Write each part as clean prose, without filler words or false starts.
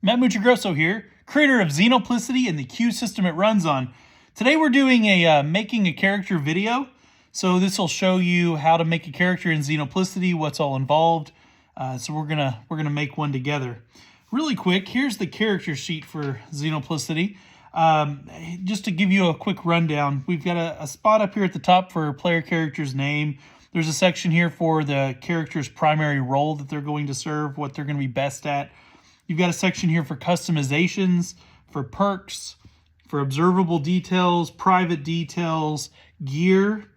Matt Muchagrosso here, creator of Xenoplicity and the Q system it runs on. Today we're doing a making a character video. So this will show you how to make a character in Xenoplicity, what's all involved. So we're gonna make one together. Really quick, here's the character sheet for Xenoplicity. Just to give you a quick rundown, we've got a spot up here at the top for player character's name. There's a section here for the character's primary role that they're going to serve, what they're going to be best at. You've got a section here for customizations, for perks, for observable details, private details, gear,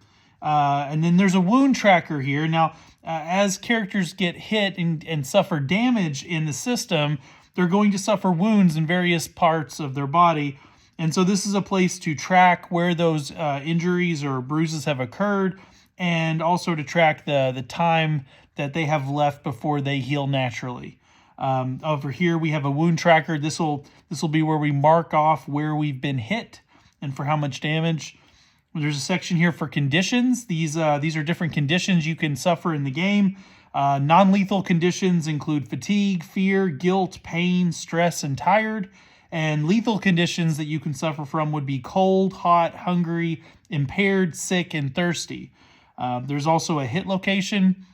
and then there's a wound tracker here. Now, as characters get hit and suffer damage in the system, they're going to suffer wounds in various parts of their body. And so this is a place to track where those injuries or bruises have occurred, and also to track the time that they have left before they heal naturally. Over here we have a wound tracker. This will be where we mark off where we've been hit and for how much damage. There's a section here for conditions. These are different conditions you can suffer in the game. Non-lethal conditions include fatigue, fear, guilt, pain, stress, and tired. And lethal conditions that you can suffer from would be cold, hot, hungry, impaired, sick, and thirsty. There's also a hit location.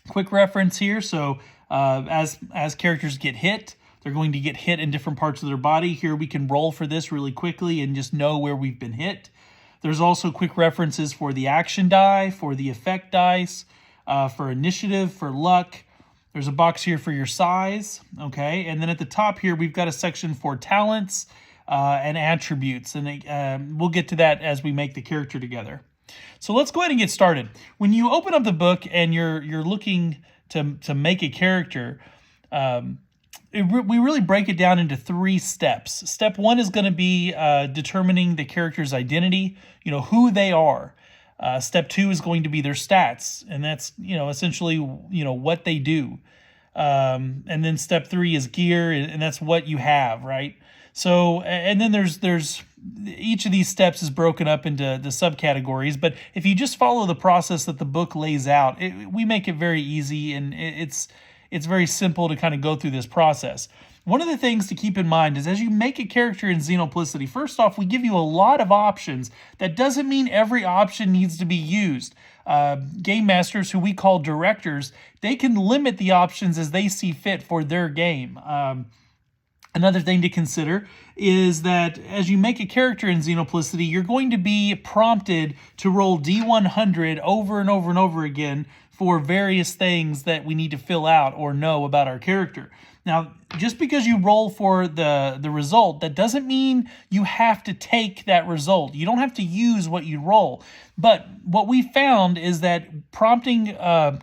Quick reference here. So as characters get hit, they're going to get hit in different parts of their body. Here we can roll for this really quickly and just know where we've been hit. There's also quick references for the action die, for the effect dice, for initiative, for luck. There's a box here for your size, okay? And then at the top here, we've got a section for talents and attributes, and we'll get to that as we make the character together. So let's go ahead and get started. When you open up the book and you're looking to make a character, we really break it down into 3 steps. Step 1 is going to be determining the character's identity, who they are. Step 2 is going to be their stats, and that's essentially what they do. And then step 3 is gear, and that's what you have, right? So, and then there's each of these steps is broken up into the subcategories, but if you just follow the process that the book lays out, we make it very easy, and it's very simple to kind of go through this process. One of the things to keep in mind is as you make a character in Xenoplicity, first off, we give you a lot of options. That doesn't mean every option needs to be used. Game masters, who we call directors, they can limit the options as they see fit for their game. Another thing to consider is that as you make a character in Xenoplicity, you're going to be prompted to roll D100 over and over and over again for various things that we need to fill out or know about our character. Now, just because you roll for the result, that doesn't mean you have to take that result. You don't have to use what you roll. But what we found is that prompting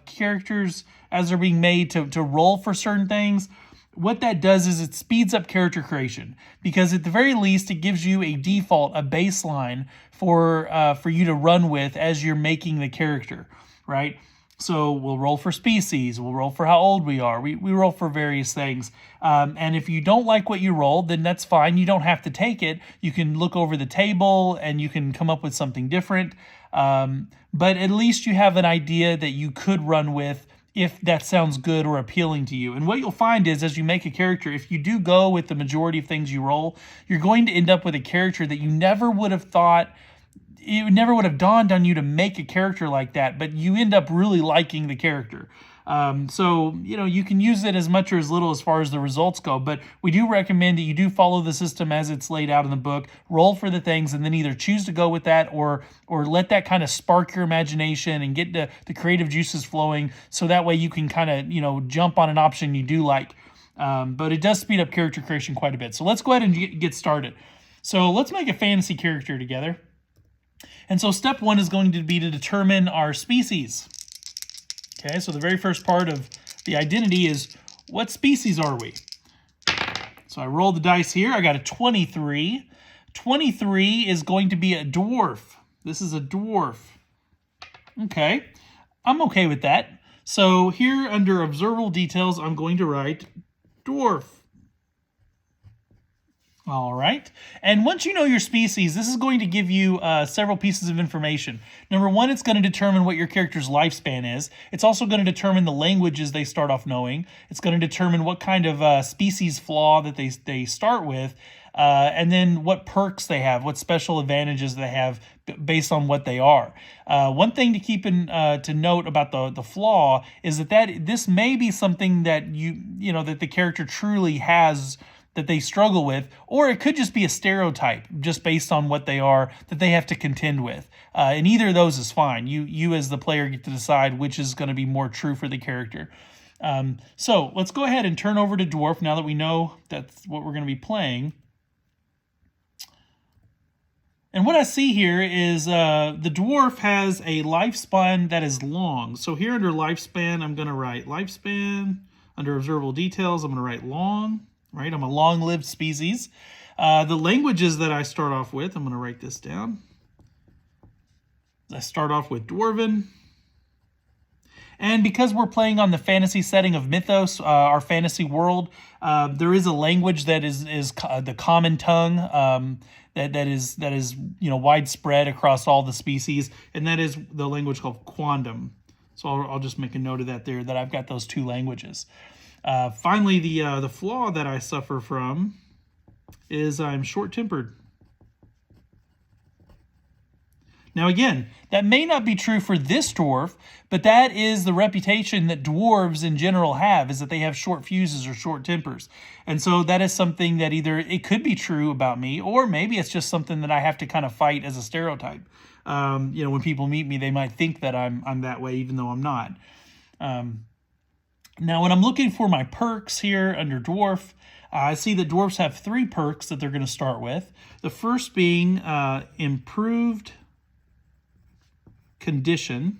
characters as they're being made to roll for certain things, what that does is it speeds up character creation, because at the very least it gives you a default, a baseline for you to run with as you're making the character, right? So we'll roll for species, we'll roll for how old we are, we roll for various things. And if you don't like what you rolled, then that's fine. You don't have to take it. You can look over the table and you can come up with something different. But at least you have an idea that you could run with if that sounds good or appealing to you. And what you'll find is as you make a character, if you do go with the majority of things you roll, you're going to end up with a character that you never would have thought, it never would have dawned on you to make a character like that, but you end up really liking the character. So, you can use it as much or as little as far as the results go, but we do recommend that you do follow the system as it's laid out in the book, roll for the things, and then either choose to go with that or let that kind of spark your imagination and get the creative juices flowing, so that way you can kind of, jump on an option you do like. But it does speed up character creation quite a bit. So let's go ahead and get started. So let's make a fantasy character together. And so step 1 is going to be to determine our species. Okay, so the very first part of the identity is, what species are we? So I rolled the dice here. I got a 23. 23 is going to be a dwarf. This is a dwarf. Okay, I'm okay with that. So here under observable details, I'm going to write dwarf. All right. And once you know your species, this is going to give you several pieces of information. Number one, it's going to determine what your character's lifespan is. It's also going to determine the languages they start off knowing. It's going to determine what kind of species flaw that they start with. And then what perks they have, what special advantages they have based on what they are. One thing to keep in to note about the flaw is that this may be something that that the character truly has, that they struggle with, or it could just be a stereotype just based on what they are that they have to contend with. And either of those is fine. You as the player get to decide which is going to be more true for the character. So let's go ahead and turn over to Dwarf now that we know that's what we're going to be playing. And what I see here is the dwarf has a lifespan that is long. So here under lifespan, I'm going to write lifespan. Under observable details, I'm going to write long. Right, I'm a long-lived species. The languages that I start off with, I'm going to write this down. I start off with Dwarven. And because we're playing on the fantasy setting of Mythos, our fantasy world, there is a language that is the common tongue that is widespread across all the species, and that is the language called Quandam. So I'll just make a note of that there, that I've got those two languages. Finally, the flaw that I suffer from is I'm short-tempered. Now again, that may not be true for this dwarf, but that is the reputation that dwarves in general have, is that they have short fuses or short tempers. And so that is something that either it could be true about me, or maybe it's just something that I have to kind of fight as a stereotype. When people meet me, they might think that I'm that way, even though I'm not. Now, when I'm looking for my perks here under dwarf, I see that dwarves have 3 perks that they're going to start with. The first being improved condition.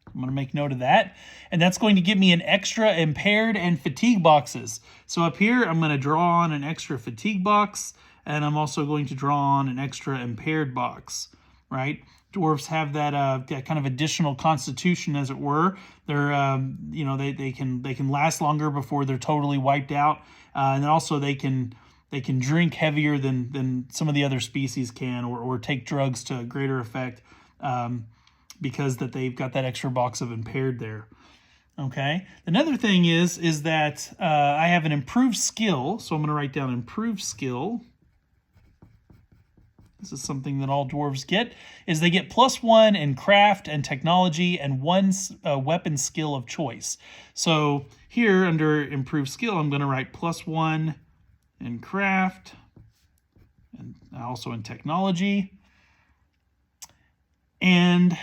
I'm going to make note of that. And that's going to give me an extra impaired and fatigue boxes. So up here, I'm going to draw on an extra fatigue box, and I'm also going to draw on an extra impaired box, right? Dwarves have that kind of additional constitution, as it were. They're they can last longer before they're totally wiped out, and then also they can drink heavier than some of the other species can, or take drugs to greater effect, because that they've got that extra box of impaired there. Okay. Another thing is that I have an improved skill, so I'm going to write down improved skill. This is something that all dwarves get, is they get +1 in craft and technology and 1 weapon skill of choice. So here under improved skill, I'm going to write +1 in craft and also in technology. And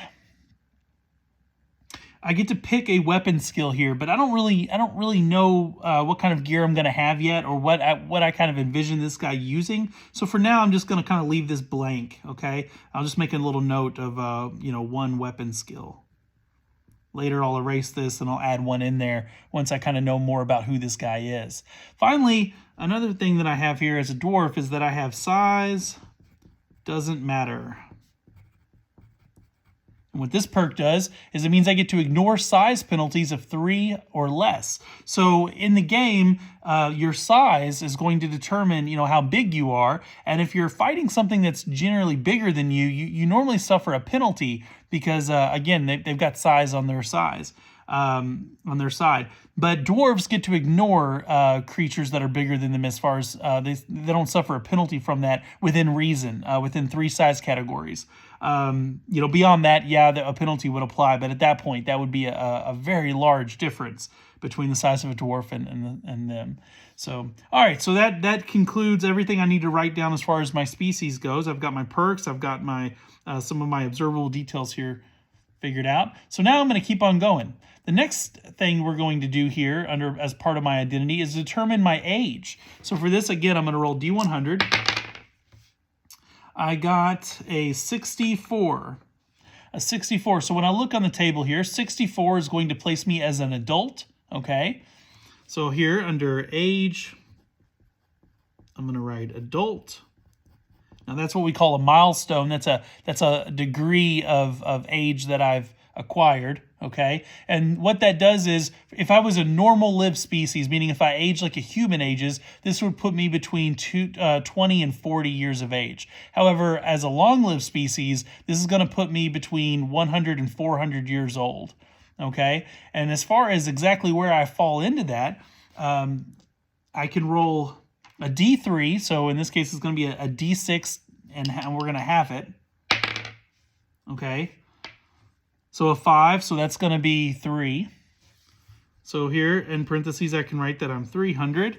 I get to pick a weapon skill here, but I don't really know what kind of gear I'm going to have yet, or what I kind of envision this guy using. So for now, I'm just going to kind of leave this blank. Okay, I'll just make a little note of 1 weapon skill. Later, I'll erase this and I'll add 1 in there once I kind of know more about who this guy is. Finally, another thing that I have here as a dwarf is that I have size doesn't matter. And what this perk does is it means I get to ignore size penalties of 3 or less. So in the game, your size is going to determine, how big you are. And if you're fighting something that's generally bigger than you normally suffer a penalty because, again, they've got size on their size. On their side. But dwarves get to ignore creatures that are bigger than them as far as they don't suffer a penalty from that within reason, within 3 size categories. Beyond that, a penalty would apply, but at that point, that would be a very large difference between the size of a dwarf and them. So, all right, so that concludes everything I need to write down as far as my species goes. I've got my perks, I've got my some of my observable details here figured out. So now I'm going to keep on going. The next thing we're going to do here as part of my identity is determine my age. So for this, again, I'm going to roll D100. I got a 64. A 64. So when I look on the table here, 64 is going to place me as an adult. Okay. So here under age, I'm going to write adult. Now that's what we call a milestone. That's a degree of age that I've acquired. Okay, and what that does is, if I was a normal lived species, meaning if I age like a human ages, this would put me between 20 and 40 years of age. However, as a long-lived species, this is going to put me between 100 and 400 years old. Okay, and as far as exactly where I fall into that, I can roll a D3. So in this case, it's going to be a D6, and we're going to halve it. Okay. So a 5, so that's going to be 3. So here in parentheses, I can write that I'm 300.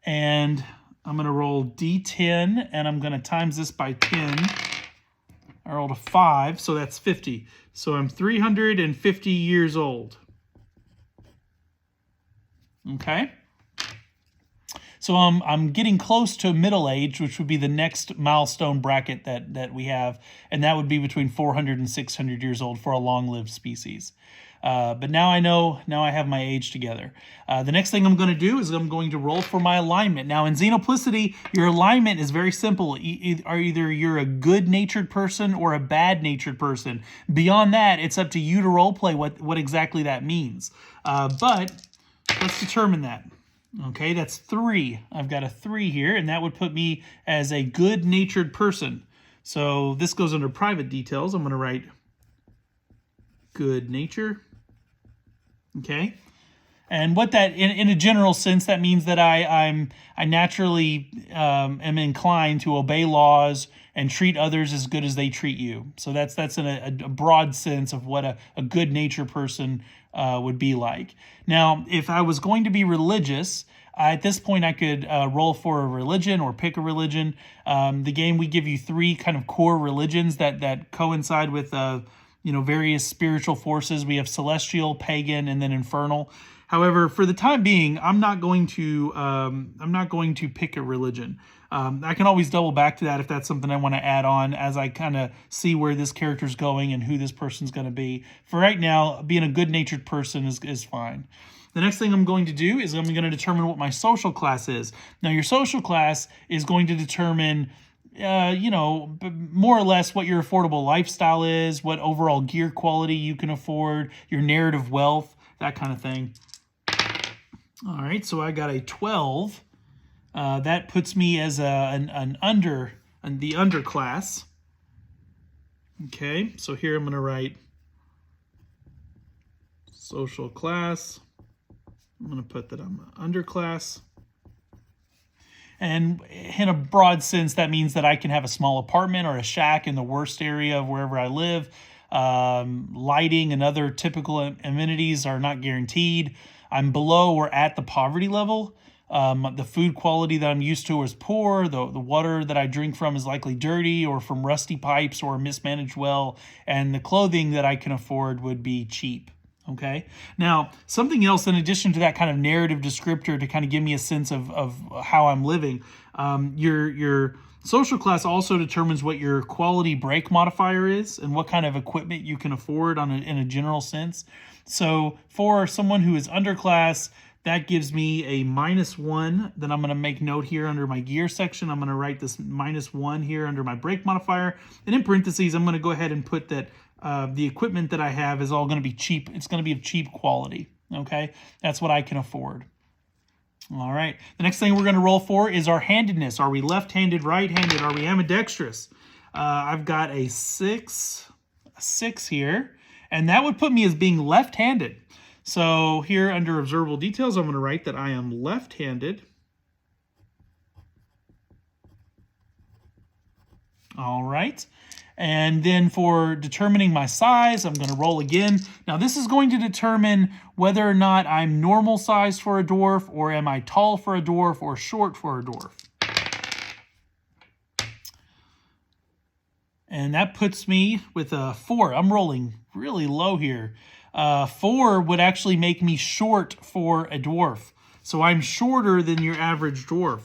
And I'm going to roll D10, and I'm going to times this by 10. I rolled a 5, so that's 50. So I'm 350 years old. Okay. So I'm getting close to middle age, which would be the next milestone bracket that we have, and that would be between 400 and 600 years old for a long-lived species. But now I have my age together. The next thing I'm going to do is I'm going to roll for my alignment. Now in Xenoplicity, your alignment is very simple. Either you're a good-natured person or a bad-natured person. Beyond that, it's up to you to roleplay what exactly that means. But let's determine that. Okay, that's 3. I've got a 3 here, and that would put me as a good-natured person. So this goes under private details. I'm going to write good nature. Okay, and what that, in a general sense, that means that I naturally am inclined to obey laws and treat others as good as they treat you. So that's in a broad sense of what a good nature person would be like. Now, if I was going to be religious, at this point I could roll for a religion or pick a religion. The game, we give you 3 kind of core religions that coincide with various spiritual forces. We have celestial, pagan, and then infernal. However, for the time being, I'm not going to pick a religion. I can always double back to that if that's something I want to add on as I kind of see where this character's going and who this person's going to be. For right now, being a good-natured person is fine. The next thing I'm going to do is I'm going to determine what my social class is. Now, your social class is going to determine more or less what your affordable lifestyle is, what overall gear quality you can afford, your narrative wealth, that kind of thing. All right, so I got a 12. That puts me as the underclass. Okay, so here I'm going to write social class. I'm going to put that I'm an underclass. And in a broad sense, that means that I can have a small apartment or a shack in the worst area of wherever I live. Lighting and other typical amenities are not guaranteed. I'm below or at the poverty level. The food quality that I'm used to is poor. The water that I drink from is likely dirty or from rusty pipes or a mismanaged well. And the clothing that I can afford would be cheap. Okay. Now, something else in addition to that kind of narrative descriptor to kind of give me a sense of how I'm living, your social class also determines what your quality break modifier is and what kind of equipment you can afford in a general sense. So for someone who is underclass, that gives me a -1. Then I'm going to make note here under my gear section. I'm going to write this -1 here under my break modifier. And in parentheses, I'm going to go ahead and put that the equipment that I have is all going to be cheap. It's going to be of cheap quality. Okay, that's what I can afford. All right. The next thing we're going to roll for is our handedness. Are we left-handed, right-handed? Are we ambidextrous? I've got a 6 here, and that would put me as being left-handed. So here under observable details, I'm going to write that I am left-handed. All right. And then for determining my size, I'm going to roll again. Now this is going to determine whether or not I'm normal size for a dwarf, or am I tall for a dwarf, or short for a dwarf. And that puts me with a 4. I'm rolling really low here. 4 would actually make me short for a dwarf. So I'm shorter than your average dwarf.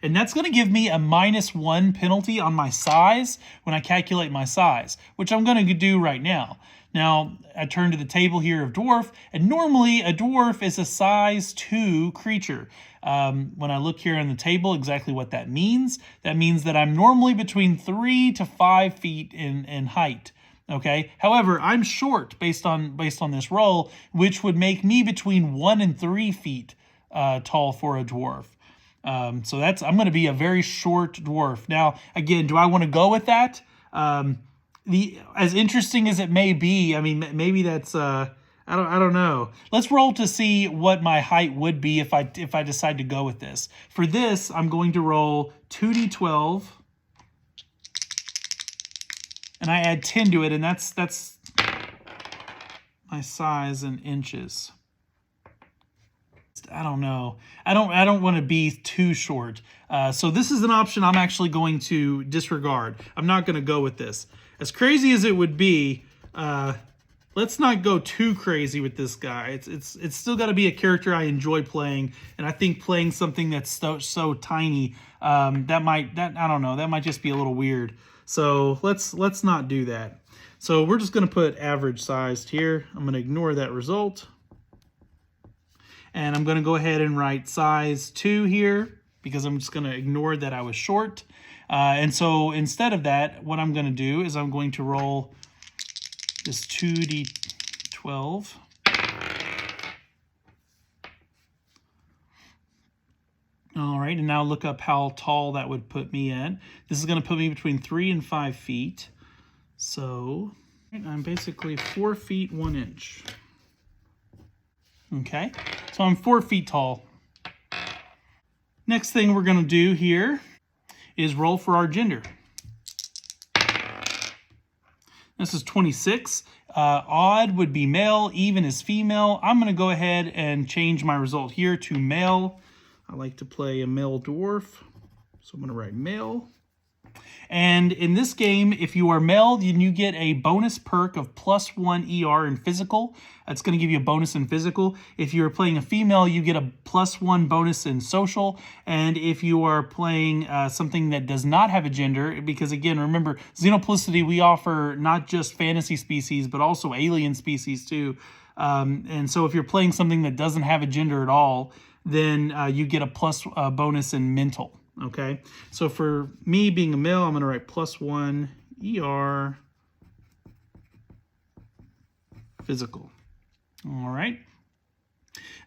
And that's going to give me a -1 penalty on my size when I calculate my size, which I'm going to do right now. Now, I turn to the table here of dwarf, and normally a dwarf is a size 2 creature. When I look here on the table, exactly what that means. That means that I'm normally between 3 to 5 feet in height. Okay. However, I'm short based on this roll, which would make me between 1 and 3 feet tall for a dwarf. So I'm going to be a very short dwarf. Now, again, do I want to go with that? As interesting as it may be, I mean, maybe that's I don't know. Let's roll to see what my height would be if I decide to go with this. For this, I'm going to roll 2d12. And I add 10 to it, and that's my size in inches. I don't know. I don't want to be too short. So this is an option I'm actually going to disregard. I'm not going to go with this. As crazy as it would be, let's not go too crazy with this guy. It's still got to be a character I enjoy playing, and I think playing something that's so tiny, I don't know, that might just be a little weird. So let's not do that. So we're just going to put average sized here. I'm going to ignore that result. And I'm going to go ahead and write size 2 here because I'm just going to ignore that I was short. And so instead of that, what I'm going to do is I'm going to roll this 2d12. All right, and now look up how tall that would put me at. This is going to put me between 3 and 5 feet. So I'm basically 4 feet 1 inch. Okay, so I'm 4 feet tall. Next thing we're going to do here is roll for our gender. This is 26. Odd would be male, even is female. I'm going to go ahead and change my result here to male. I like to play a male dwarf, so I'm going to write male. And in this game, if you are male, then you get a bonus perk of +1 ER in physical. That's going to give you a bonus in physical. If you're playing a female, you get a +1 bonus in social. And if you are playing something that does not have a gender, because again, remember, Xenoplicity, we offer not just fantasy species, but also alien species too. And so if you're playing something that doesn't have a gender at all, then you get a plus bonus in mental. Okay, so for me being a male, I'm going to write +1 ER physical. All right.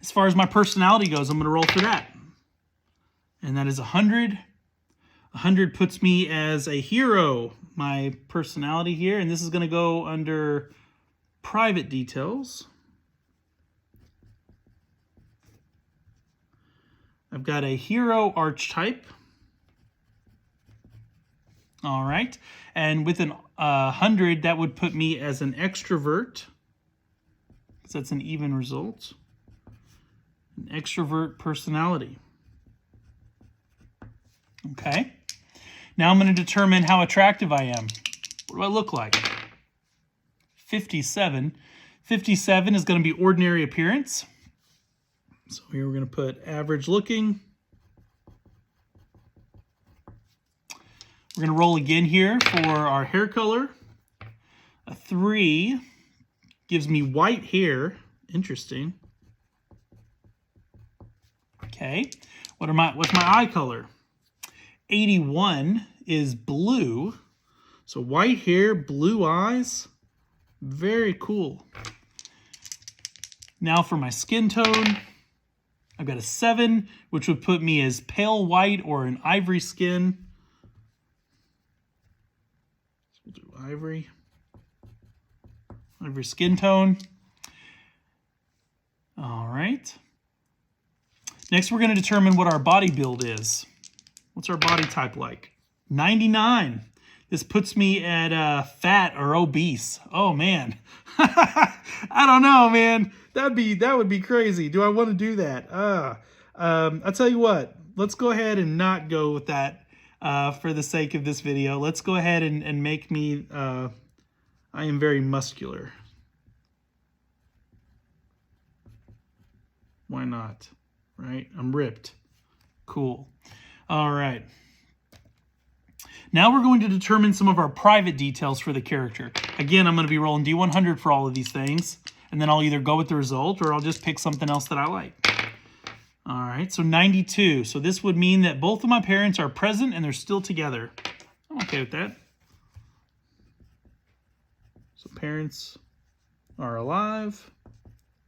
As far as my personality goes, I'm going to roll for that. And that is 100. 100 puts me as a hero, my personality here. And this is going to go under private details. I've got a hero archetype. All right. And with an 100, that would put me as an extrovert, because that's an even result. An extrovert personality. Okay. Now I'm going to determine how attractive I am. What do I look like? 57. 57 is going to be ordinary appearance. So here we're going to put average looking. We're going to roll again here for our hair color. A 3 gives me white hair. Interesting. Okay. What's my eye color? 81 is blue. So white hair, blue eyes. Very cool. Now for my skin tone. I've got a 7, which would put me as pale white or an ivory skin. So we'll do ivory. Ivory skin tone. All right. Next, we're going to determine what our body build is. What's our body type like? 99. This puts me at fat or obese. Oh, man. I don't know, man. That would be crazy. Do I want to do that? I'll tell you what. Let's go ahead and not go with that for the sake of this video. Let's go ahead and make me... I am very muscular. Why not? Right? I'm ripped. Cool. All right. Now we're going to determine some of our private details for the character. Again, I'm going to be rolling D100 for all of these things, and then I'll either go with the result or I'll just pick something else that I like. All right, so 92. So this would mean that both of my parents are present and they're still together. I'm okay with that. So parents are alive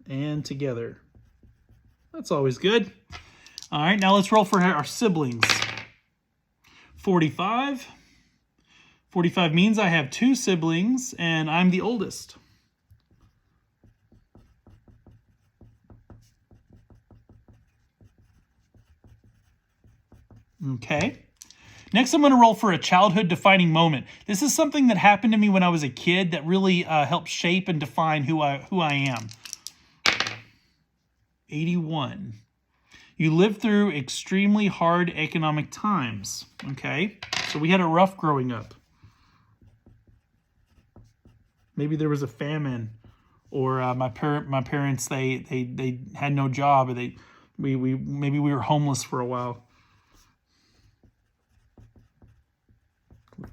and together. That's always good. All right, now let's roll for our siblings. 45. 45 means I have 2 siblings and I'm the oldest. Okay. Next, I'm going to roll for a childhood defining moment. This is something that happened to me when I was a kid that really helped shape and define who I am. 81. You lived through extremely hard economic times. Okay, so we had it rough growing up. Maybe there was a famine, or my parents they had no job, or maybe we were homeless for a while.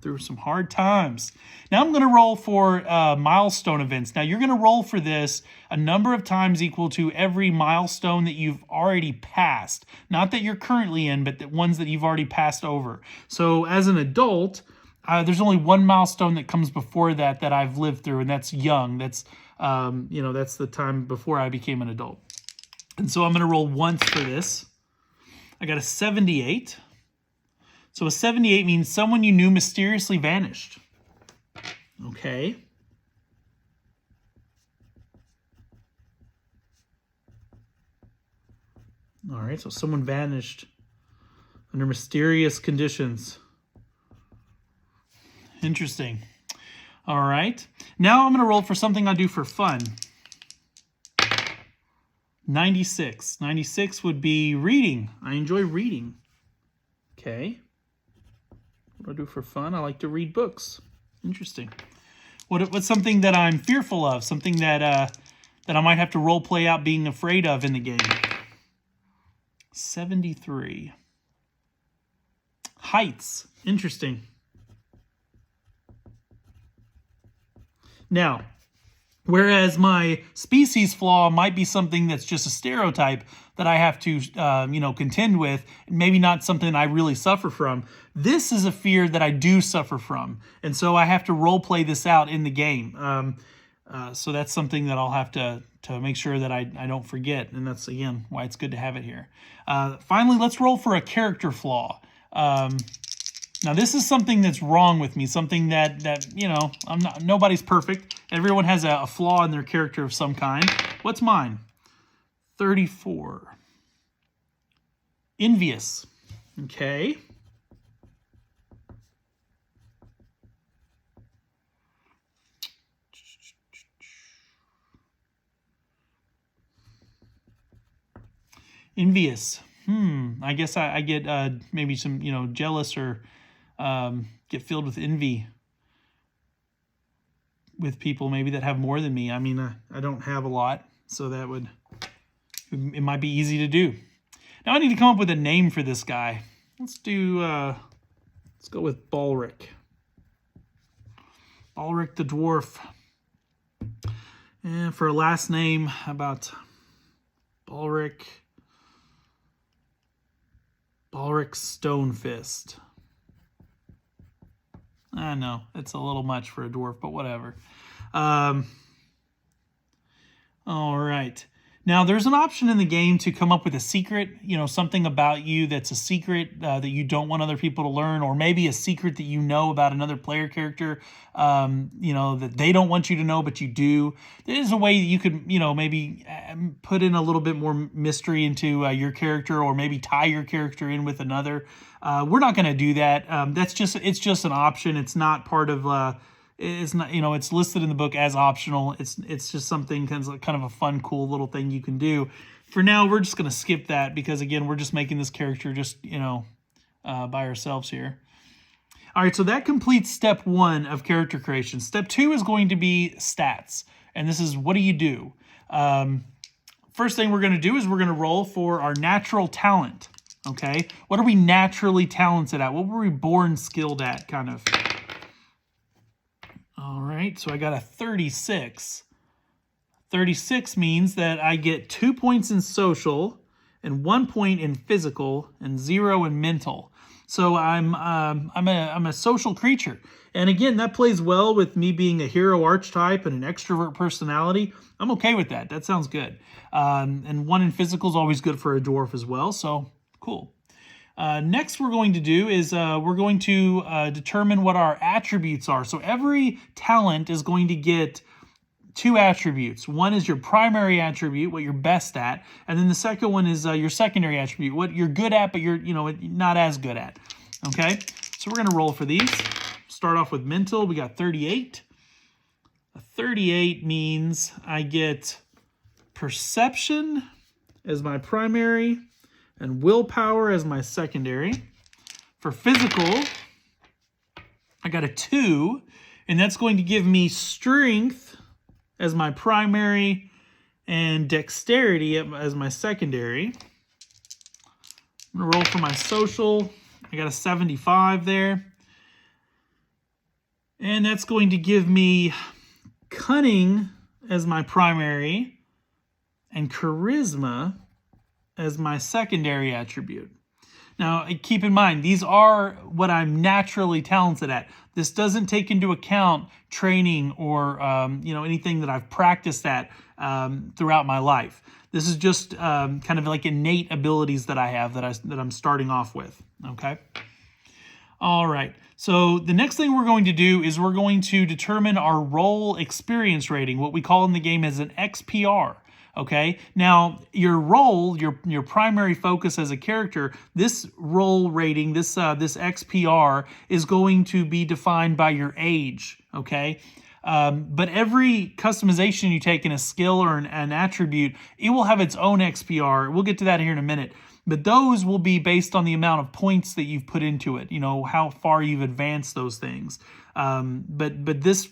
Through some hard times. Now I'm going to roll for milestone events. Now you're going to roll for this a number of times equal to every milestone that you've already passed. Not that you're currently in, but the ones that you've already passed over. So as an adult, there's only one milestone that comes before that I've lived through, and that's young. That's that's the time before I became an adult. And so I'm going to roll once for this. I got a 78. So a 78 means someone you knew mysteriously vanished. Okay. All right, so someone vanished under mysterious conditions. Interesting. All right. Now I'm going to roll for something I do for fun. 96. 96 would be reading. I enjoy reading. Okay. What do I do for fun? I like to read books. Interesting. What's something that I'm fearful of? Something that I might have to role play out being afraid of in the game. 73. Heights. Interesting. Now, whereas my species flaw might be something that's just a stereotype that I have to, contend with, maybe not something I really suffer from. This is a fear that I do suffer from, and so I have to role play this out in the game. So that's something that I'll have to make sure that I don't forget, and that's again why it's good to have it here. Finally, let's roll for a character flaw. Now this is something that's wrong with me, something that nobody's perfect. Everyone has a flaw in their character of some kind. What's mine? 34. Envious. Okay. Envious. I guess I get maybe some jealous or get filled with envy with people maybe that have more than me. I mean, I don't have a lot, so it might be easy to do. Now I need to come up with a name for this guy. Let's go with Balric. Balric the Dwarf. And for a last name, how about Balric Stonefist. I know, it's a little much for a dwarf, but whatever. All right. Now, there's an option in the game to come up with a secret, something about you that's a secret that you don't want other people to learn, or maybe a secret that you know about another player character, that they don't want you to know, but you do. There's a way that you could, maybe put in a little bit more mystery into your character, or maybe tie your character in with another. We're not going to do that. It's just an option. It's not part of... It's not, it's listed in the book as optional. It's just something kind of a fun, cool little thing you can do. For now, we're just going to skip that because, again, we're just making this character just, by ourselves here. All right, so that completes step 1 of character creation. Step 2 is going to be stats, and this is what do you do? First thing we're going to do is we're going to roll for our natural talent, okay? What are we naturally talented at? What were we born skilled at, kind of? All right, so I got a 36. 36 means that I get 2 points in social and 1 point in physical and 0 in mental. So I'm a social creature. And again, that plays well with me being a hero archetype and an extrovert personality. I'm okay with that. That sounds good. And 1 in physical is always good for a dwarf as well. So cool. Next we're going to do is we're going to determine what our attributes are. So every talent is going to get 2 attributes. One is your primary attribute, what you're best at, and then the second one is your secondary attribute, what you're good at, but you're not as good at. Okay, so we're gonna roll for these. Start off with mental. We got 38. A 38 means I get perception as my primary and willpower as my secondary. For physical, I got a 2, and that's going to give me strength as my primary and dexterity as my secondary. I'm gonna roll for my social. I got a 75 there. And that's going to give me cunning as my primary and charisma as my secondary attribute. Now, keep in mind, these are what I'm naturally talented at. This doesn't take into account training or anything that I've practiced at throughout my life. This is just kind of like innate abilities that I have that I'm starting off with. Okay. All right. So the next thing we're going to do is we're going to determine our role experience rating, what we call in the game as an XPR. Okay, now your role, your primary focus as a character, this role rating, this XPR is going to be defined by your age. Okay, but every customization you take in a skill or an attribute, it will have its own XPR. We'll get to that here in a minute. But those will be based on the amount of points that you've put into it, how far you've advanced those things. But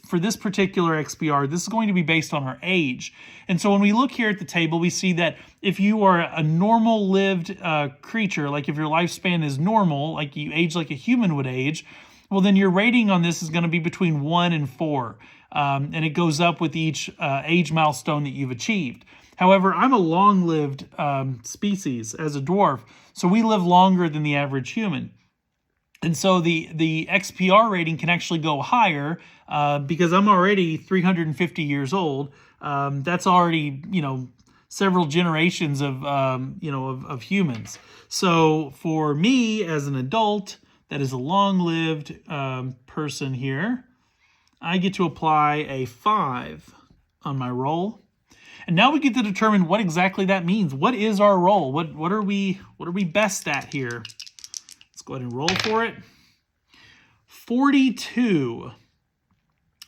for this particular XPR, this is going to be based on our age. And so when we look here at the table, we see that if you are a normal lived creature, like if your lifespan is normal, like you age like a human would age, well, then your rating on this is going to be between 1 and 4. And it goes up with each age milestone that you've achieved. However, I'm a long-lived species as a dwarf, so we live longer than the average human. And so the XPR rating can actually go higher because I'm already 350 years old. That's already, several generations of humans. So for me as an adult, that is a long-lived person here, I get to apply a 5 on my roll. And now we get to determine what exactly that means. What is our role? What are we best at here? Let's go ahead and roll for it. 42.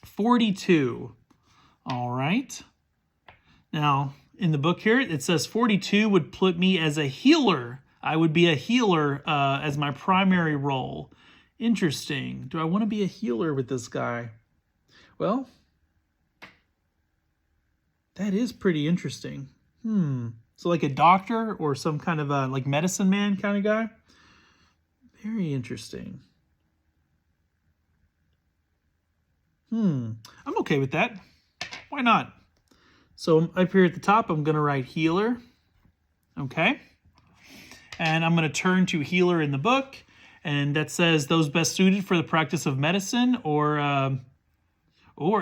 42. All right. Now, in the book here, it says 42 would put me as a healer. I would be a healer as my primary role. Interesting. Do I want to be a healer with this guy? Well, that is pretty interesting. So like a doctor or some kind of like medicine man kind of guy? Very interesting. I'm okay with that. Why not? So up here at the top, I'm going to write healer. Okay. And I'm going to turn to healer in the book. And that says those best suited for the practice of medicine or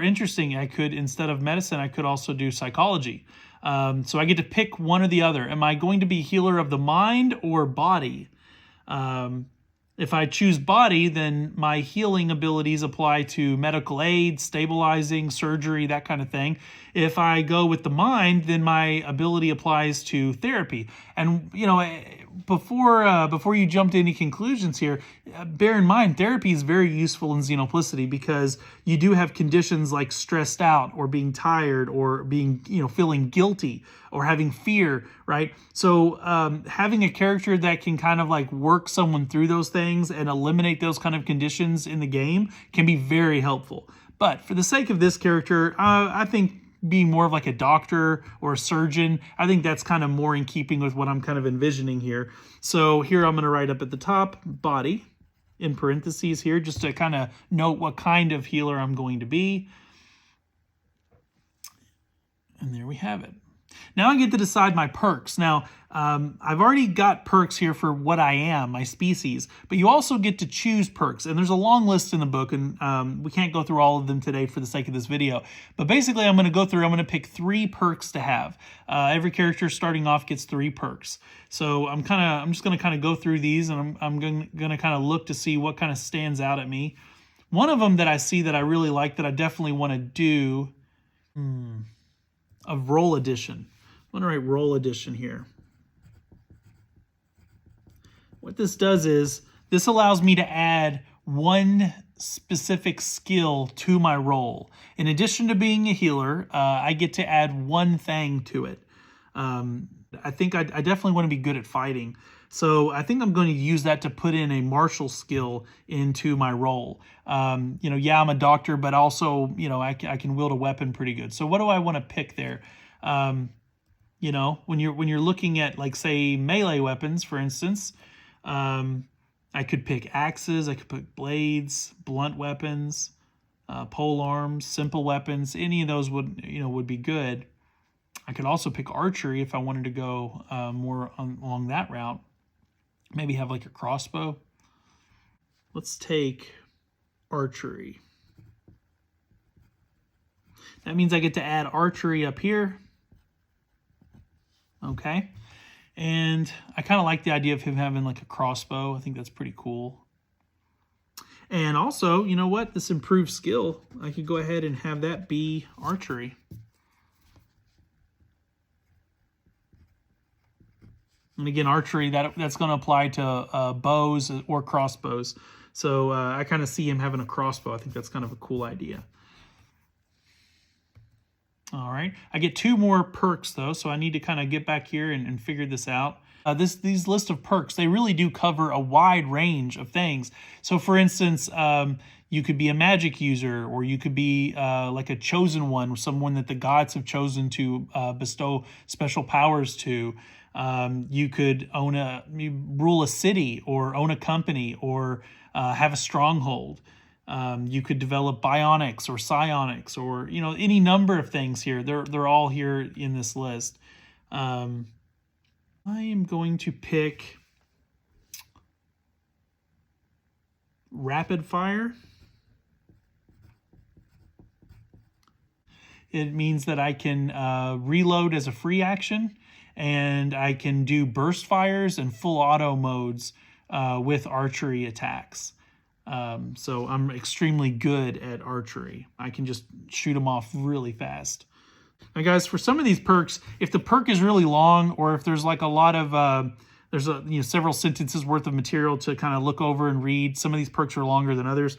interesting, I could, instead of medicine, I could also do psychology. So I get to pick one or the other. Am I going to be healer of the mind or body? If I choose body, then my healing abilities apply to medical aid, stabilizing, surgery, that kind of thing. If I go with the mind, then my ability applies to therapy. And, before you jump to any conclusions here, bear in mind, therapy is very useful in Xenoplicity because you do have conditions like stressed out or being tired or being, feeling guilty or having fear, right? So having a character that can kind of like work someone through those things and eliminate those kind of conditions in the game can be very helpful. But for the sake of this character, I think being more of like a doctor or a surgeon, I think that's kind of more in keeping with what I'm kind of envisioning here. So here I'm going to write up at the top, body, in parentheses here, just to kind of note what kind of healer I'm going to be. And there we have it. Now I get to decide my perks. Now, I've already got perks here for what I am, my species, but you also get to choose perks. And there's a long list in the book, and we can't go through all of them today for the sake of this video. But basically, I'm going to pick 3 perks to have. Every character starting off gets 3 perks. So I'm just going to kind of go through these, and I'm going to kind of look to see what kind of stands out at me. One of them that I see that I really like that I definitely want to do, a roll edition. I'm going to write roll edition here. What this does is, this allows me to add one specific skill to my roll. In addition to being a healer, I get to add one thing to it. I think I definitely want to be good at fighting. So I think I'm going to use that to put in a martial skill into my role. Yeah, I'm a doctor, but also, I can wield a weapon pretty good. So what do I want to pick there? When you're looking at, like, say, melee weapons, for instance, I could pick axes, I could pick blades, blunt weapons, pole arms, simple weapons. Any of those would be good. I could also pick archery if I wanted to go more along that route. Maybe have like a crossbow. Let's take archery. That means I get to add archery up here. Okay. And I kind of like the idea of him having like a crossbow. I think that's pretty cool. And also, you know what? This improved skill, I could go ahead and have that be archery. And again, archery, that's going to apply to bows or crossbows. So I kind of see him having a crossbow. I think that's kind of a cool idea. All right, I get 2 more perks though, so I need to kind of get back here and figure this out. These list of perks, they really do cover a wide range of things. So for instance, you could be a magic user, or you could be like a chosen one, someone that the gods have chosen to bestow special powers to. You could rule a city, or own a company, or have a stronghold. You could develop bionics or psionics, or any number of things here. They're all here in this list. I am going to pick rapid fire. It means that I can reload as a free action, and I can do burst fires and full auto modes with archery attacks. So I'm extremely good at archery. I can just shoot them off really fast. Now guys, for some of these perks, if the perk is really long, or if there's like a lot of, several sentences worth of material to kind of look over and read, some of these perks are longer than others.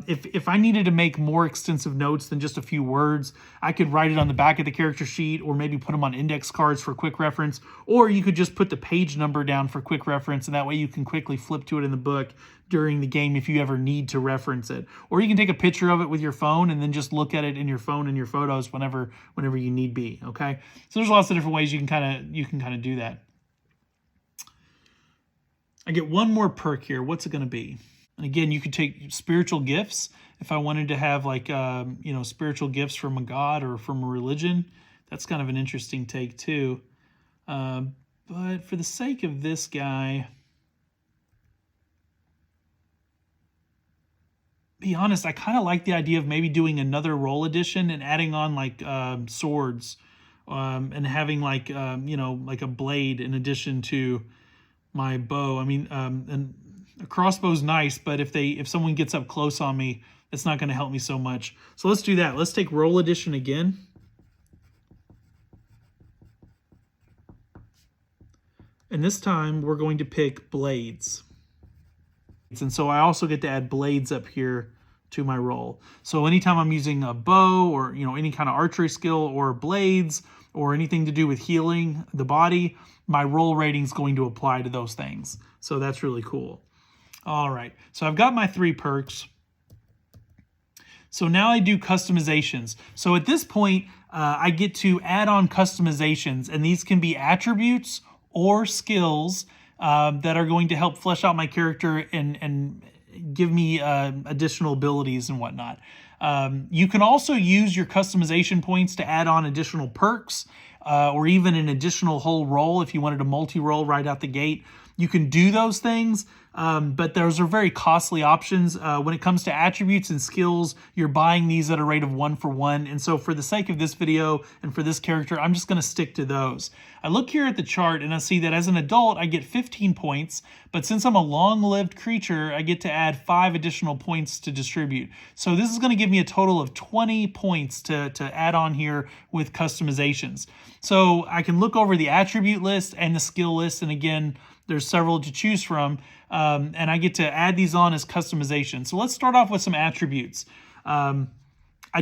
If I needed to make more extensive notes than just a few words, I could write it on the back of the character sheet, or maybe put them on index cards for quick reference, or you could just put the page number down for quick reference, and that way you can quickly flip to it in the book during the game if you ever need to reference it. Or you can take a picture of it with your phone and then just look at it in your phone and your photos whenever you need be, okay? So there's lots of different ways you can kind of do that. I get 1 more perk here. What's it going to be? And again, you could take spiritual gifts. If I wanted to have like, spiritual gifts from a god or from a religion, that's kind of an interesting take too. But for the sake of this guy, be honest, I kind of like the idea of maybe doing another roll edition and adding on like swords, and having like, like a blade in addition to my bow. I mean, and a crossbow's nice, but if someone gets up close on me, it's not going to help me so much. So let's do that. Let's take roll edition again. And this time we're going to pick blades. And so I also get to add blades up here to my roll. So anytime I'm using a bow, or any kind of archery skill, or blades, or anything to do with healing the body, my roll rating is going to apply to those things. So that's really cool. All right, so I've got my 3 perks. So now I do customizations. So at this point, I get to add on customizations, and these can be attributes or skills that are going to help flesh out my character and give me additional abilities and whatnot. You can also use your customization points to add on additional perks, or even an additional whole roll if you wanted a multi-roll right out the gate. You can do those things, but those are very costly options. When it comes to attributes and skills, you're buying these at a rate of 1 for 1. And so for the sake of this video and for this character, I'm just going to stick to those. I look here at the chart and I see that as an adult, I get 15 points. But since I'm a long-lived creature, I get to add 5 additional points to distribute. So this is going to give me a total of 20 points to add on here with customizations. So I can look over the attribute list and the skill list. And again, there's several to choose from, and I get to add these on as customization. So let's start off with some attributes. I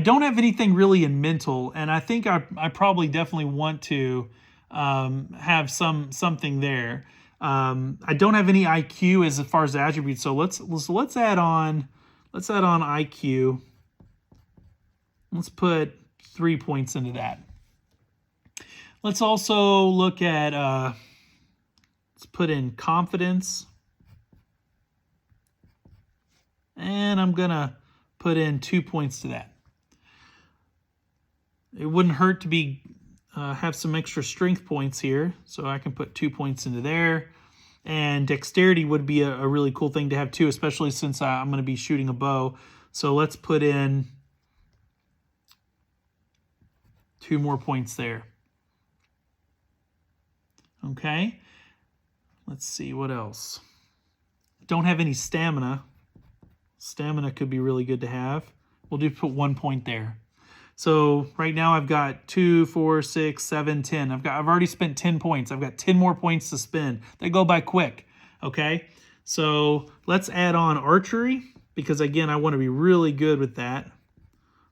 don't have anything really in mental, and I think I probably definitely want to have something there. I don't have any IQ as far as the attributes, so let's add on IQ. Let's put 3 points into that. Let's also look at let's put in confidence. And I'm going to put in 2 points to that. It wouldn't hurt to be have some extra strength points here. So I can put 2 points into there. And dexterity would be a really cool thing to have too, especially since I'm going to be shooting a bow. So let's put in 2 more points there. Okay. Let's see, what else? Don't have any stamina. Stamina could be really good to have. We'll just put 1 point there. So right now I've got 2, 4, 6, 7, 10. I've already spent 10 points. I've got 10 more points to spend. They go by quick. Okay. So let's add on archery because again, I want to be really good with that.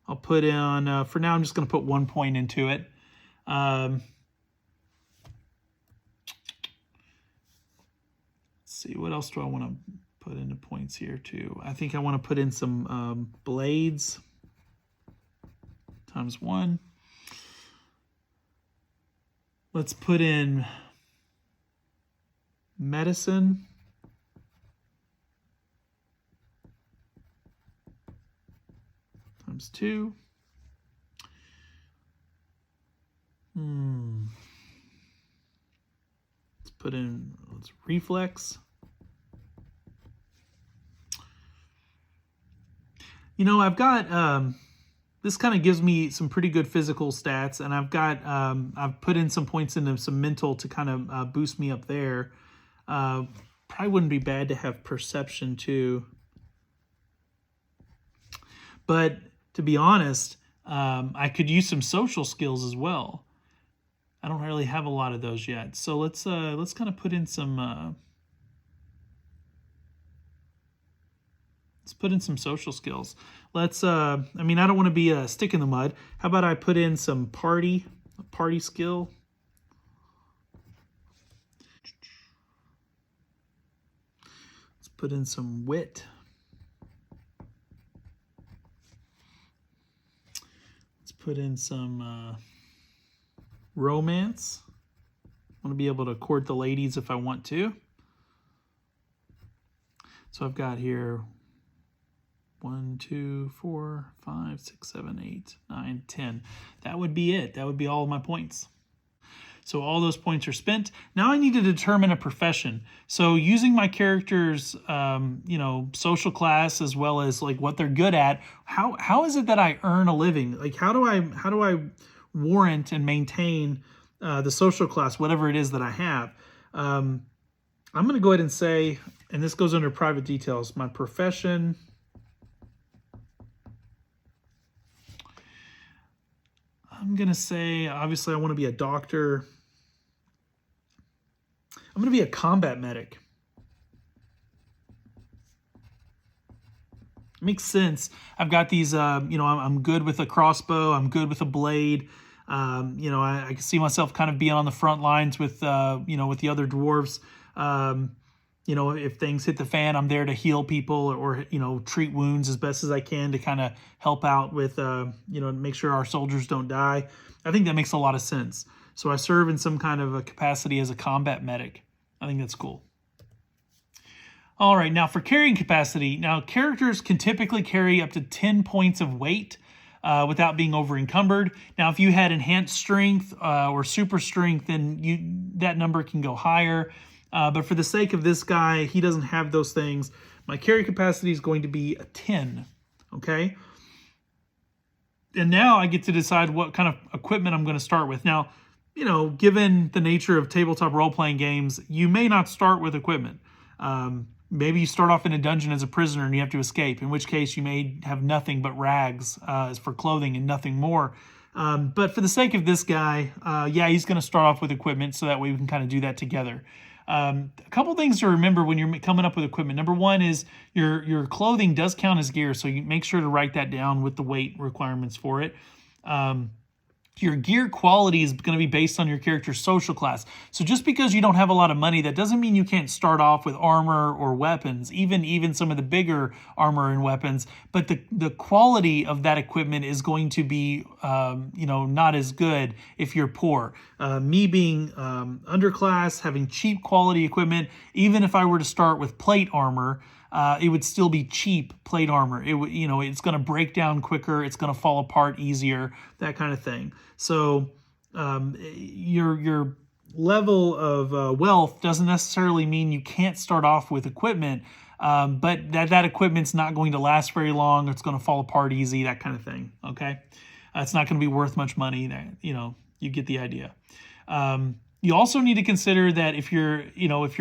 I'll put in, for now, I'm just going to put 1 point into it. See, what else do I want to put into points here too? I think I want to put in some blades times 1. Let's put in medicine. Times 2. Let's put in reflex. You know, I've got, this kind of gives me some pretty good physical stats, and I've put in some points into some mental to kind of boost me up there. Probably wouldn't be bad to have perception too. But to be honest, I could use some social skills as well. I don't really have a lot of those yet. So let's kind of put in some, let's put in some social skills. Let's, I mean, I don't want to be a stick in the mud. How about I put in some party skill? Let's put in some wit. Let's put in some romance. I want to be able to court the ladies if I want to. So I've got here 1, 2, 4, 5, 6, 7, 8, 9, 10. That would be it. That would be all of my points. So all those points are spent. Now I need to determine a profession. So using my character's, social class as well as like what they're good at, how is it that I earn a living? Like how do I warrant and maintain the social class, whatever it is that I have? I'm going to go ahead and say, and this goes under private details, my profession. I'm going to say, obviously, I want to be a doctor. I'm going to be a combat medic. Makes sense. I've got these, I'm good with a crossbow. I'm good with a blade. I can see myself kind of being on the front lines with the other dwarves. If things hit the fan, I'm there to heal people or treat wounds as best as I can to kind of help out with, make sure our soldiers don't die. I think that makes a lot of sense. So I serve in some kind of a capacity as a combat medic. I think that's cool. All right, now for carrying capacity, now characters can typically carry up to 10 points of weight. without being over encumbered. Now, if you had enhanced strength or super strength, then that number can go higher. But for the sake of this guy, he doesn't have those things. My carry capacity is going to be a 10, okay? And now I get to decide what kind of equipment I'm going to start with. Now, you know, given the nature of tabletop role-playing games, you may not start with equipment. Maybe you start off in a dungeon as a prisoner and you have to escape, in which case you may have nothing but rags as for clothing and nothing more. But for the sake of this guy, yeah, he's going to start off with equipment so that way we can kind of do that together. A couple things to remember when you're coming up with equipment. Number one is your clothing does count as gear, so you make sure to write that down with the weight requirements for it. Your gear quality is going to be based on your character's social class. So just because you don't have a lot of money, that doesn't mean you can't start off with armor or weapons, even some of the bigger armor and weapons. But the quality of that equipment is going to be, you know, not as good if you're poor. Me being underclass, having cheap quality equipment, even if I were to start with plate armor, it would still be cheap plate armor. It would, you know, it's going to break down quicker. It's going to fall apart easier, that kind of thing. So your level of wealth doesn't necessarily mean you can't start off with equipment, but that equipment's not going to last very long. It's going to fall apart easy, that kind of thing. Okay, it's not going to be worth much money. You know, you get the idea. You also need to consider that if you're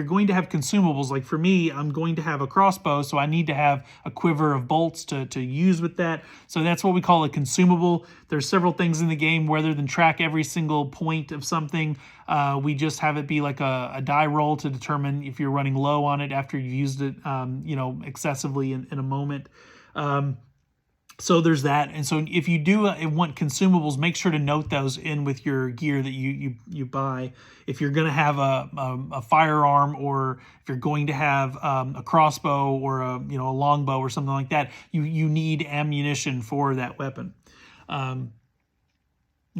going to have consumables, like for me, I'm going to have a crossbow, so I need to have a quiver of bolts to use with that. So that's what we call a consumable. There's several things in the game, rather than track every single point of something, we just have it be like a die roll to determine if you're running low on it after you've used it, you know, excessively in a moment. So there's that. And so if you do want consumables, make sure to note those in with your gear that you buy. If you're going to have a firearm, or if you're going to have a crossbow or a longbow or something like that, you need ammunition for that weapon.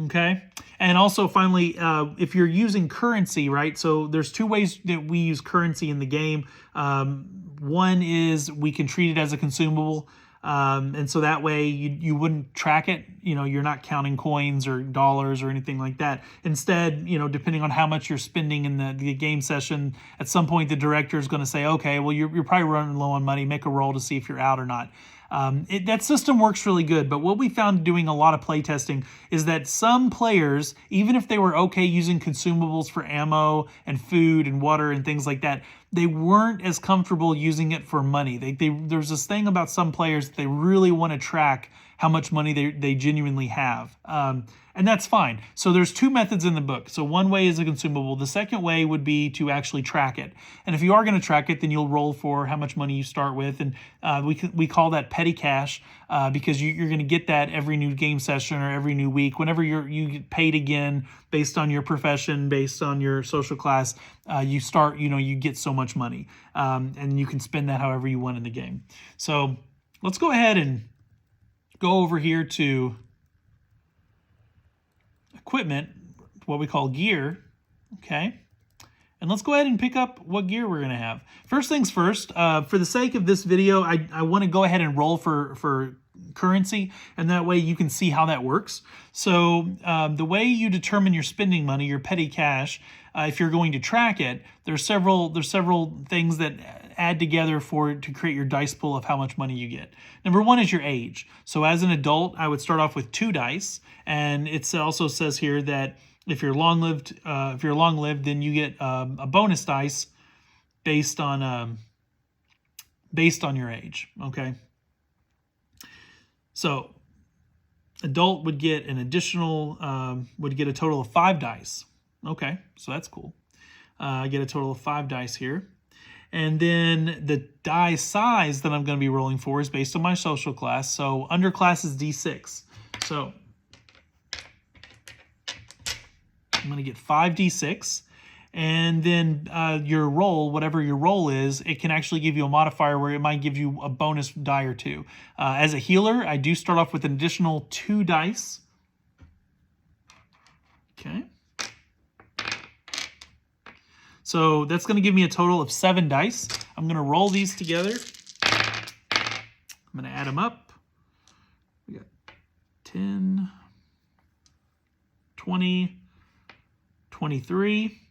Okay. And also finally, if you're using currency, right? So there's two ways that we use currency in the game. One is we can treat it as a consumable. And so that way you wouldn't track it. You know, you're not counting coins or dollars or anything like that. Instead, you know, depending on how much you're spending in the game session, at some point the director is going to say, okay, well, you're probably running low on money. Make a roll to see if you're out or not. That system works really good, but what we found doing a lot of playtesting is that some players, even if they were okay using consumables for ammo and food and water and things like that, they weren't as comfortable using it for money. There's this thing about some players that they really want to track how much money they genuinely have. And that's fine. So there's two methods in the book. So one way is a consumable. The second way would be to actually track it. And if you are going to track it, then you'll roll for how much money you start with. And we call that petty cash because you're going to get that every new game session or every new week. Whenever you get paid again based on your profession, based on your social class, you get so much money. And you can spend that however you want in the game. So let's go ahead and go over here to equipment, what we call gear, okay? And let's go ahead and pick up what gear we're going to have. First things first, for the sake of this video, I want to go ahead and roll for currency, and that way you can see how that works. So the way you determine your spending money, your petty cash, if you're going to track it, there's several things that add together to create your dice pool of how much money you get. Number one is your age. So as an adult, I would start off with 2 dice, and it also says here that if you're long-lived, then you get a bonus dice based on your age. Okay. So adult would get an additional, would get a total of 5 dice. Okay, so that's cool. I get a total of 5 dice here. And then the die size that I'm going to be rolling for is based on my social class. So underclass is D6. So I'm going to get 5d6. And then your roll, whatever your roll is, it can actually give you a modifier where it might give you a bonus die or 2. As a healer, I do start off with an additional 2 dice. Okay. So that's going to give me a total of 7 dice. I'm going to roll these together. I'm going to add them up. We got 10, 20, 23.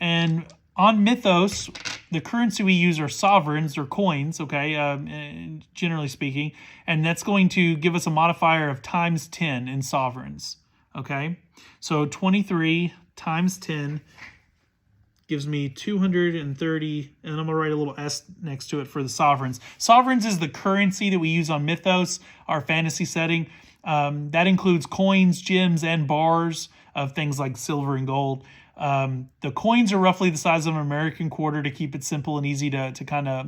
And on Mythos, the currency we use are sovereigns or coins, okay, generally speaking. And that's going to give us a modifier of times 10 in sovereigns, okay? So 23 times 10 gives me 230, and I'm going to write a little S next to it for the sovereigns. Sovereigns is the currency that we use on Mythos, our fantasy setting. That includes coins, gems, and bars of things like silver and gold. The coins are roughly the size of an American quarter to keep it simple and easy to kind of,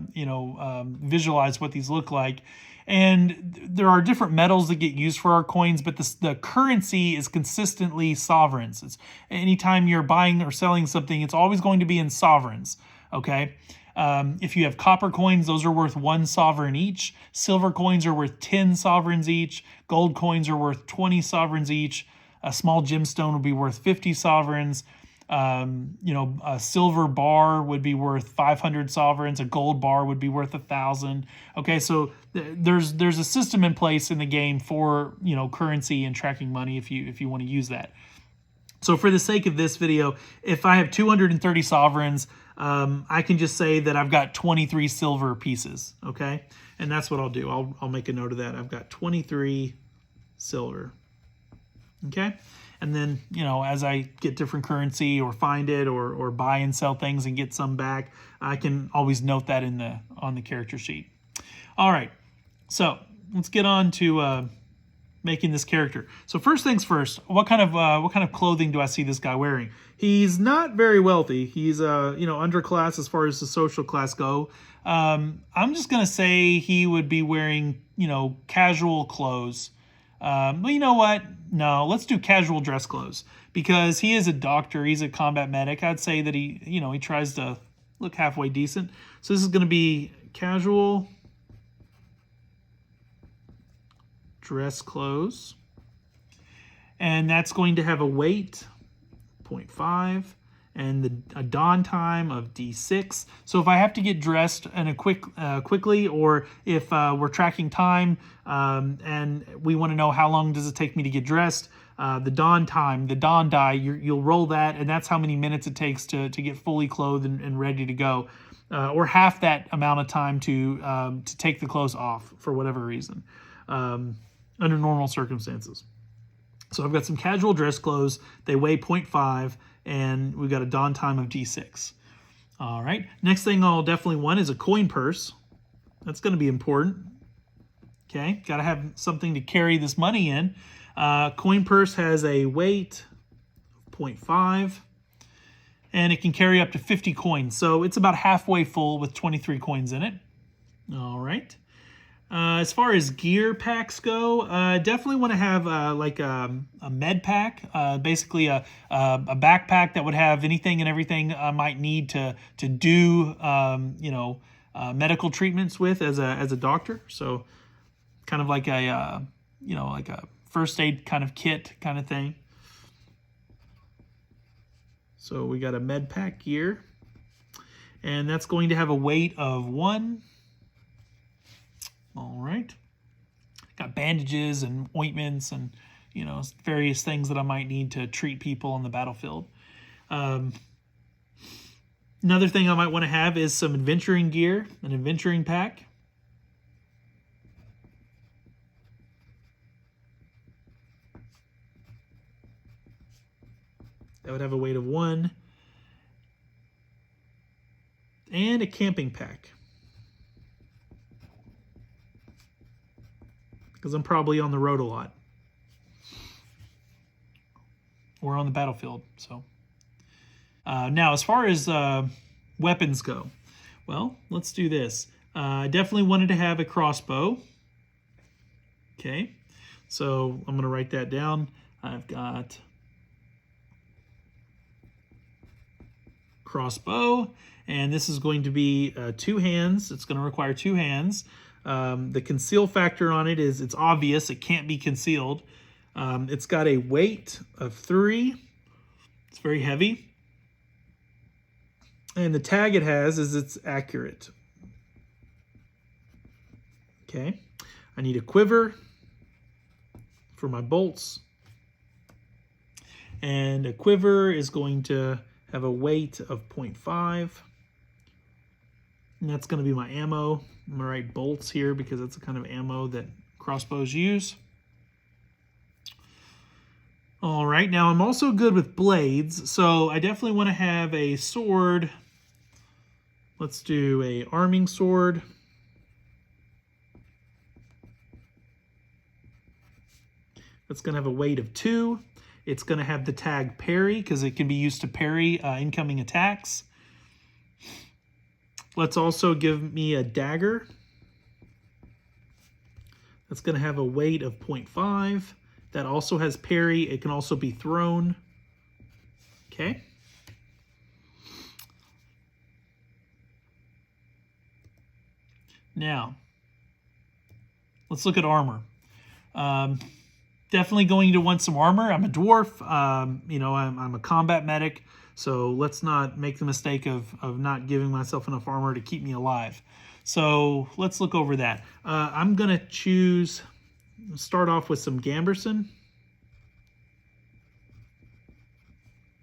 visualize what these look like. And there are different metals that get used for our coins, but the currency is consistently sovereigns. It's anytime you're buying or selling something, it's always going to be in sovereigns, okay? If you have copper coins, those are worth 1 sovereign each. Silver coins are worth 10 sovereigns each. Gold coins are worth 20 sovereigns each. A small gemstone would be worth 50 sovereigns. A silver bar would be worth 500 sovereigns. A gold bar would be worth 1,000. Okay, so there's a system in place in the game for currency and tracking money if you want to use that. So for the sake of this video, if I have 230 sovereigns, I can just say that I've got 23 silver pieces. Okay, and that's what I'll do. I'll make a note of that. I've got 23 silver. Okay. And then, as I get different currency or find it or buy and sell things and get some back, I can always note that on the character sheet. All right, so let's get on to making this character. So first things first, what kind of clothing do I see this guy wearing? He's not very wealthy. He's underclass as far as the social class go. I'm just gonna say he would be wearing casual clothes. But you know what? No, let's do casual dress clothes because he is a doctor. He's a combat medic. I'd say that he tries to look halfway decent. So this is going to be casual dress clothes. And that's going to have a weight, 0.5, and a dawn time of D6. So if I have to get dressed in a quickly, or if we're tracking time and we want to know how long does it take me to get dressed, the dawn time, the dawn die, you'll roll that, and that's how many minutes it takes to get fully clothed and ready to go, or half that amount of time to take the clothes off for whatever reason, under normal circumstances. So I've got some casual dress clothes. They weigh 0.5, and we've got a dawn time of D6. All right. Next thing I'll definitely want is a coin purse. That's going to be important. Okay. Got to have something to carry this money in. Coin purse has a weight of 0.5, and it can carry up to 50 coins. So it's about halfway full with 23 coins in it. All right. As far as gear packs go, definitely want to have like a med pack, basically a backpack that would have anything and everything I might need to do medical treatments with as a doctor. So kind of like a like a first aid kind of kit kind of thing. So we got a med pack gear, and that's going to have a weight of 1. All right. Got bandages and ointments and, various things that I might need to treat people on the battlefield. Another thing I might want to have is some adventuring gear, an adventuring pack. That would have a weight of 1. And a camping pack, because I'm probably on the road a lot or on the battlefield. So now as far as weapons go, well, let's do this. I definitely wanted to have a crossbow. Okay, so I'm going to write that down. I've got crossbow, and this is going to be 2 hands. It's going to require 2 hands. The conceal factor on it is it's obvious. It can't be concealed. It's got a weight of 3. It's very heavy. And the tag it has is it's accurate. Okay. I need a quiver. for my bolts. And a quiver is going to have a weight of 0.5. And that's going to be my ammo. I'm going to write bolts here because that's the kind of ammo that crossbows use. All right, now I'm also good with blades, so I definitely want to have a sword. Let's do a arming sword. That's going to have a weight of 2. It's going to have the tag parry because it can be used to parry incoming attacks. Let's also give me a dagger. That's going to have a weight of 0.5. That also has parry. It can also be thrown. Okay. Now, let's look at armor. Definitely going to want some armor. I'm a dwarf. You know, I'm a combat medic. So let's not make the mistake of not giving myself enough armor to keep me alive. So let's look over that. I'm going to start off with some gambeson.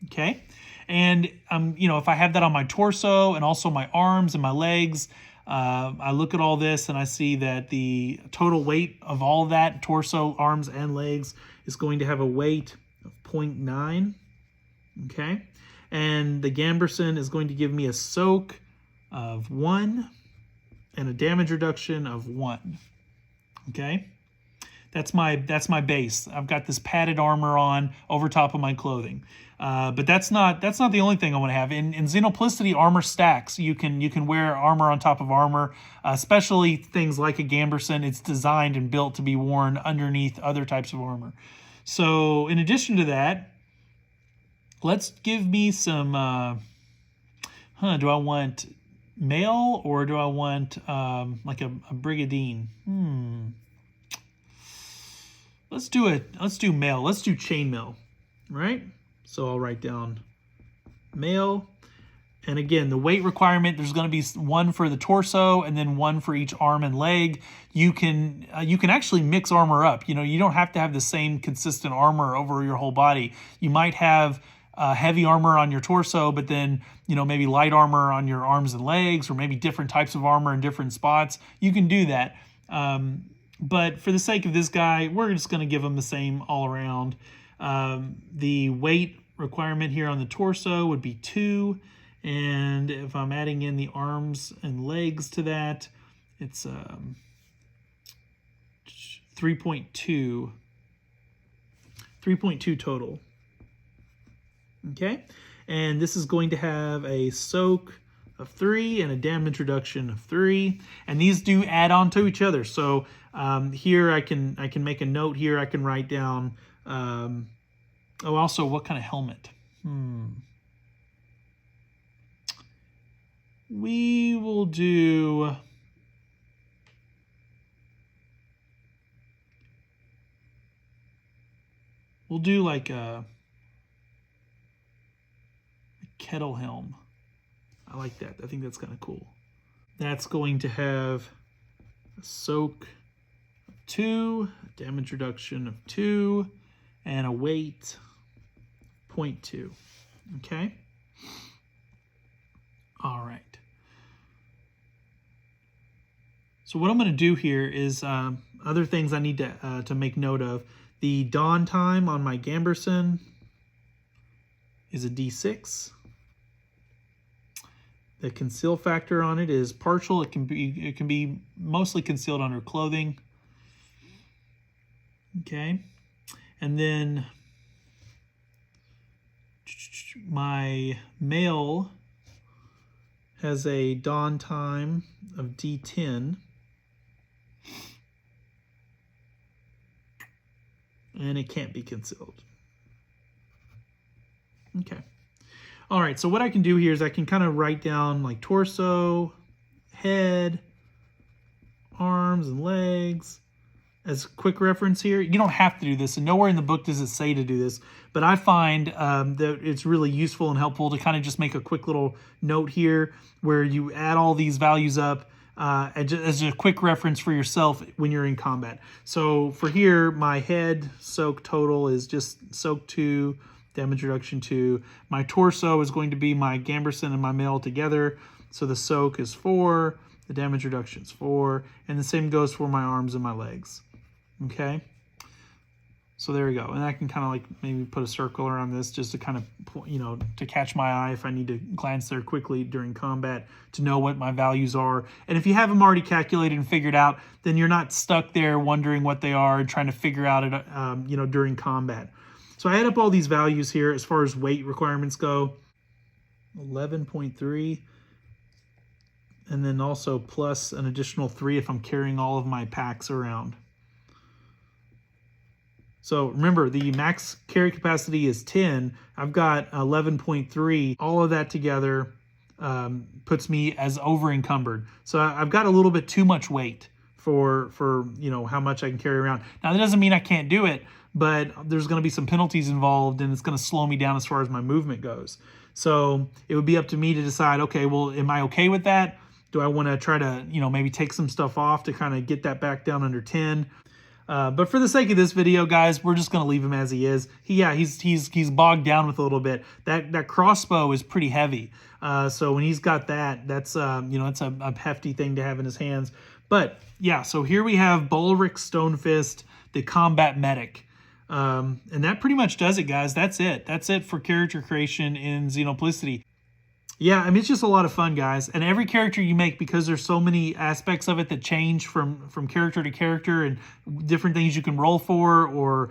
Okay. And, you know, if I have that on my torso and also my arms and my legs, I look at all this and I see that the total weight of all of that, torso, arms, and legs, is going to have a weight of 0.9. Okay. And the gambeson is going to give me a soak of 1 and a damage reduction of 1. Okay. That's my base. I've got this padded armor on over top of my clothing. But that's not the only thing I want to have. In Xenoplicity, armor stacks. You can wear armor on top of armor, especially things like a gambeson. It's designed and built to be worn underneath other types of armor. So in addition to that, let's give me some, do I want mail or do I want like a brigadine? Let's do mail. Let's do chainmail, right? So I'll write down mail. And again, the weight requirement, there's going to be 1 for the torso and then 1 for each arm and leg. You can actually mix armor up. You know, you don't have to have the same consistent armor over your whole body. You might have heavy armor on your torso, but then, you know, maybe light armor on your arms and legs, or maybe different types of armor in different spots. You can do that. But for the sake of this guy, we're just going to give him the same all around. The weight requirement here on the torso would be 2. And if I'm adding in the arms and legs to that, it's 3.2. 3.2 total. Okay. And this is going to have a soak of 3 and a damage reduction of 3. And these do add on to each other. So here I can make a note here. I can write down, also what kind of helmet? We'll do like a kettle helm. I like that. I think that's kind of cool. That's going to have a soak of 2, a damage reduction of 2, and a weight 0.2. Okay. All right. So what I'm going to do here is other things I need to make note of. The dawn time on my gambeson is a D6. The conceal factor on it is partial. It can be mostly concealed under clothing. Okay. And then my mail has a dawn time of D10. And it can't be concealed. Okay. All right, so what I can do here is I can kind of write down like torso, head, arms, and legs as a quick reference here. You don't have to do this, and nowhere in the book does it say to do this, but I find that it's really useful and helpful to kind of just make a quick little note here where you add all these values up. and just as a quick reference for yourself when you're in combat. So for here, my head soak total is just soak 2, damage reduction 2. My torso is going to be my Gamberson and my mail together. So the soak is 4, the damage reduction is 4, and the same goes for my arms and my legs. Okay? So there we go. And I can kind of like maybe put a circle around this just to kind of, you know, to catch my eye if I need to glance there quickly during combat to know what my values are. And if you have them already calculated and figured out, then you're not stuck there wondering what they are and trying to figure out it, you know, during combat. So I add up all these values here as far as weight requirements go. 11.3. And then also plus an additional 3 if I'm carrying all of my packs around. So remember, the max carry capacity is 10. I've got 11.3. All of that together puts me as over encumbered. So I've got a little bit too much weight for you know how much I can carry around. Now that doesn't mean I can't do it, but there's going to be some penalties involved, and it's going to slow me down as far as my movement goes. So it would be up to me to decide. Okay, well, am I okay with that? Do I want to try to maybe take some stuff off to kind of get that back down under 10? But for the sake of this video, guys, we're just going to leave him as he is. He's bogged down with a little bit. That crossbow is pretty heavy. So when he's got that, that's it's a hefty thing to have in his hands. But yeah, so here we have Balric Stonefist, the combat medic. And that pretty much does it, guys. That's it. That's it for character creation in Xenoplicity. Yeah, I mean, it's just a lot of fun, guys. And every character you make, because there's so many aspects of it that change from character to character, and different things you can roll for, or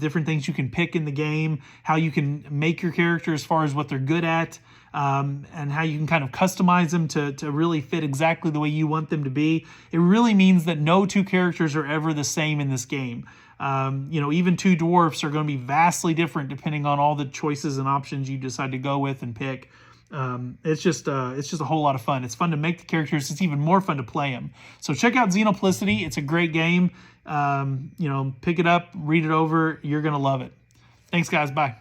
different things you can pick in the game, how you can make your character as far as what they're good at, and how you can kind of customize them to really fit exactly the way you want them to be. It really means that no two characters are ever the same in this game. Even two dwarfs are going to be vastly different depending on all the choices and options you decide to go with and pick. It's just a whole lot of fun. It's fun to make the characters. It's even more fun to play them. So check out Xenoplicity. It's a great game. Pick it up, read it over. You're going to love it. Thanks, guys. Bye.